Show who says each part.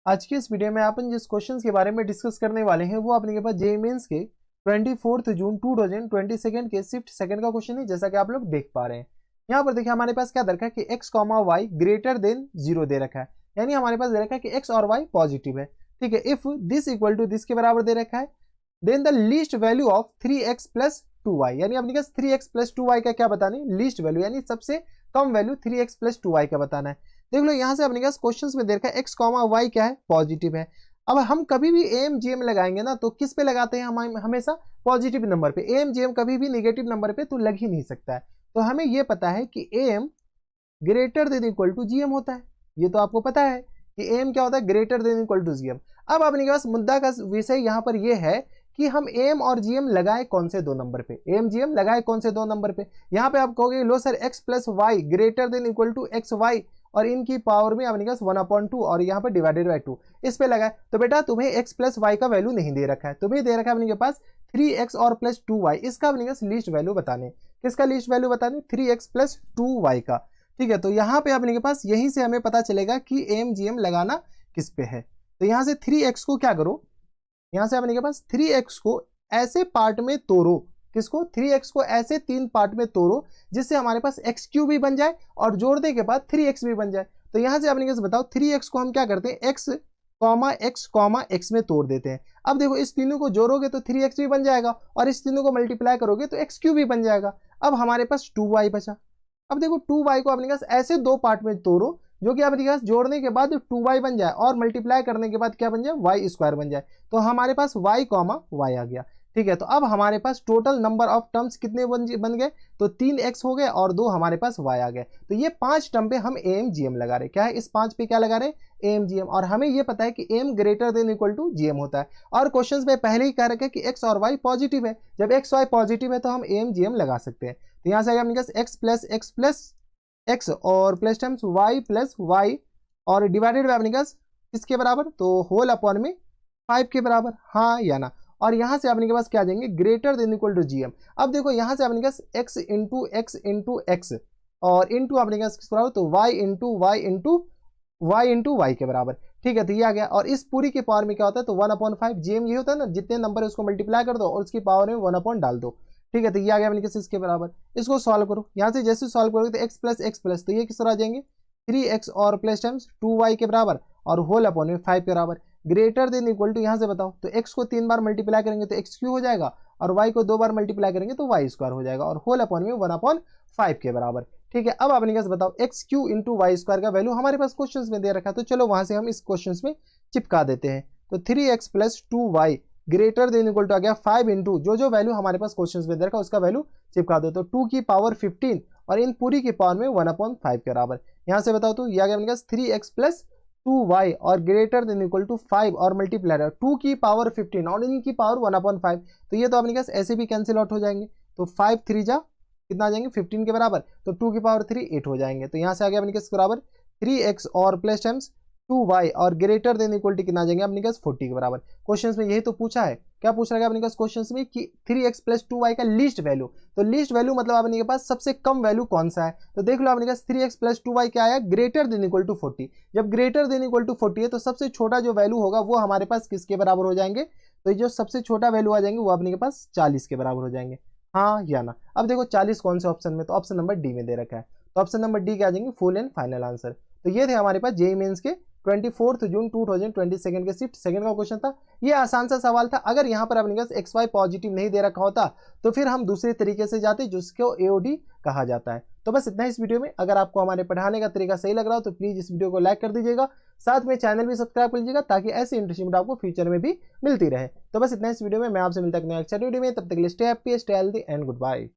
Speaker 1: आज के इस वीडियो में अपन जिस क्वेश्चन के बारे में डिस्कस करने वाले हैं वो अपने के पास जेईई मेंस के 24 जून 2022 के शिफ्ट सेकंड का क्वेश्चन है, जैसा कि आप लोग देख पा रहे हैं। यहाँ पर देखिए हमारे पास क्या दे रखा है कि x, y ग्रेटर देन 0 दे रखा है, यानी हमारे पास दे रखा है कि x और y पॉजिटिव है। ठीक है, if this equal to this के बराबर दे रखा है, then the least value of 3x plus 2y, यानी अपने पास 3x प्लस 2y का क्या बताना है, लीस्ट वैल्यू, यानी सबसे कम वैल्यू 3x प्लस 2y का बताना है। देख लो यहाँ से अपने पास क्वेश्चंस में दे रखा है x, y क्या है, पॉजिटिव है। अब हम कभी भी एम जी एम लगाएंगे ना तो किस पे लगाते हैं, हम हमेशा पॉजिटिव नंबर पे। एम जी एम कभी भी नेगेटिव नंबर पे तो लग ही नहीं सकता है। तो हमें ये पता है कि M greater than equal to G M होता है, ये तो आपको पता है कि एम क्या होता है, greater than equal to G M. अब अपने पास मुद्दा का विषय यहाँ पर यह है कि हम एम और जीएम लगाए कौन से दो नंबर पे, एम जीएम लगाए कौन से दो नंबर पे। यहाँ पे आप कहोगे लो sir x plus y greater than equal to x y और इनकी पावर में अपने पास 1/2 और यहाँ पर डिवाइडेड बाय 2 इस पे लगाए। तो बेटा तुम्हें x प्लस वाई का वैल्यू नहीं दे रखा है, तुम्हें दे रखा है अपने पास 3x और प्लस 2y। इसका अपने पास लीस्ट वैल्यू बताने, किसका लीस्ट वैल्यू बताने, 3x प्लस 2y का। ठीक है, तो यहाँ पे अपने के पास यहीं से हमें पता चलेगा कि एम जी एम लगाना किस पे है। तो यहाँ से 3x को क्या करो, यहाँ से अपने के पास 3x को ऐसे पार्ट में तोड़ो, किसको, 3x को ऐसे 3 पार्ट में तोड़ो जिससे हमारे पास x क्यूब भी बन जाए और जोड़ने के बाद 3x भी बन जाए। तो यहाँ से अपने के बताओ 3x को हम क्या करते हैं, x, x में तोड़ देते हैं। अब देखो इस तीनों को जोड़ोगे तो 3x भी बन जाएगा और इस तीनों को मल्टीप्लाई करोगे तो x क्यूब भी बन जाएगा। अब हमारे पास 2y बचा। अब देखो 2y को अपने पास ऐसे दो पार्ट में तोड़ो जो कि अपने पास जोड़ने के बाद 2y बन जाए और मल्टीप्लाई करने के बाद क्या बन जाए, y स्क्वायर बन जाए। तो हमारे पास y, y आ गया। ठीक है, तो अब हमारे पास टोटल नंबर ऑफ टर्म्स कितने बन गए, तो 3x हो गए और 2 हमारे पास y आ गए। तो ये 5 टर्म पे हम एम जी एम लगा रहे, क्या है, इस 5 पे क्या लगा रहे, एम जी एम। और हमें ये पता है कि m greater than equal to G M होता है और क्वेश्चंस में पहले ही कह रखा है कि x और y पॉजिटिव है। जब x y पॉजिटिव है तो हम एम जी एम लगा सकते हैं। तो यहाँ से आएगा अपने पास x प्लस x और plus terms y plus y और डिवाइडेड बाय अपने पास किसके बराबर, तो होल अपॉन में 5 के बराबर, हाँ या ना। और यहाँ से अपने के पास क्या आ जाएंगे, greater than equal to G M. अब देखो यहाँ से अपने पास x इंटू एक्स और इंटू अपने पास किस बराबर, तो y इंटू वाई के बराबर। ठीक है, तो ये आ गया और इस पूरी के पावर में क्या होता है, तो 1/5 जी एम ये होता है ना, जितने नंबर है उसको मल्टीप्लाई कर दो और उसकी पावर में 1 डाल दो। ठीक है, तो ये आ गया अपने पास इसके बराबर। इसको सॉल्व करो, यहाँ से जैसे सॉल्व करोगे तो x प्लस तो ये किस तरह आ जाएंगे, 3x और प्लस टाइम्स 2y के बराबर और होल अपॉन में 5 के बराबर। ग्रेटर देन इक्वल टू यहाँ से बताओ, तो x को 3 बार मल्टीप्लाई करेंगे तो x क्यू हो जाएगा और y को 2 बार मल्टीप्लाई करेंगे तो y स्क्वायर हो जाएगा और होल अपॉन में 1/5 के बराबर। ठीक है, अब अपने पास बताओ x Q into Y square का वैल्यू हमारे पास क्वेश्चन में दे रखा है, तो चलो वहां से हम इस क्वेश्चन में चिपका देते हैं। तो 3x plus 2y greater than equal to आ गया 5 इंटू जो वैल्यू हमारे पास क्वेश्चन में दे रखा है उसका वैल्यू चिपका दो, तो 2 की पावर 15 और इन पूरी की पावर में 1/5 के बराबर। यहाँ से बताओ तो यह आ गया अपने पास 3x प्लस 2y और ग्रेटर देन इक्वल टू 5 और मल्टीप्लाई 2 की पावर 15 और इनकी पावर 1/5। तो ये तो अपने पास ऐसे भी कैंसिल आउट हो जाएंगे, तो 5 3 जा कितना आ जाएंगे 15 के बराबर, तो 2 की पावर 3 8 हो जाएंगे। तो यहाँ से आ गया अपने पास बराबर 3x और प्लस टाइम्स 2y और ग्रेटर देन इक्वल टू कितना आ जाएंगे अपने पास 40 के बराबर। क्वेश्चंस में यही तो पूछा है, क्या पूछ रहा है अपने पास क्वेश्चंस में कि 3x प्लस 2y का लीस्ट वैल्यू। तो लीस्ट वैल्यू मतलब अपने के पास सबसे कम वैल्यू कौन सा है, तो देख लो अपने पास 3x प्लस 2y क्या आया, ग्रेटर देन इक्वल टू 40। जब ग्रेटर देन इक्वल टू 40 है तो सबसे छोटा जो वैल्यू होगा वो हमारे पास किसके बराबर हो जाएंगे, तो जो सबसे छोटा वैल्यू आ जाएंगे वो अपने के पास 40 के बराबर हो जाएंगे, हाँ या ना। अब देखो 40 कौन से ऑप्शन में, तो ऑप्शन नंबर डी में दे रखा है, तो ऑप्शन नंबर डी क्या आ जाएंगे, फुल एंड फाइनल आंसर। तो ये थे हमारे पास जेईई मेंस के 24 जून 2022 के शिफ्ट सेकंड का क्वेश्चन था। ये आसान सा सवाल था, अगर यहाँ पर अपने पास एक्स वाई पॉजिटिव नहीं दे रखा होता तो फिर हम दूसरे तरीके से जाते जिसको एओडी कहा जाता है। तो बस इतना इस वीडियो में, अगर आपको हमारे पढ़ाने का तरीका सही लग रहा हो तो प्लीज इस वीडियो को लाइक कर दीजिएगा, साथ में चैनल भी सब्सक्राइब कर लीजिएगा ताकि ऐसी इंटरेस्टिंग वीडियो आपको फ्यूचर में भी मिलती रहे। तो बस इतना इस वीडियो में, मैं आपसे मिलता हूं नेक्स्ट वीडियो में, तब तक के लिए stay happy, stay healthy and good bye.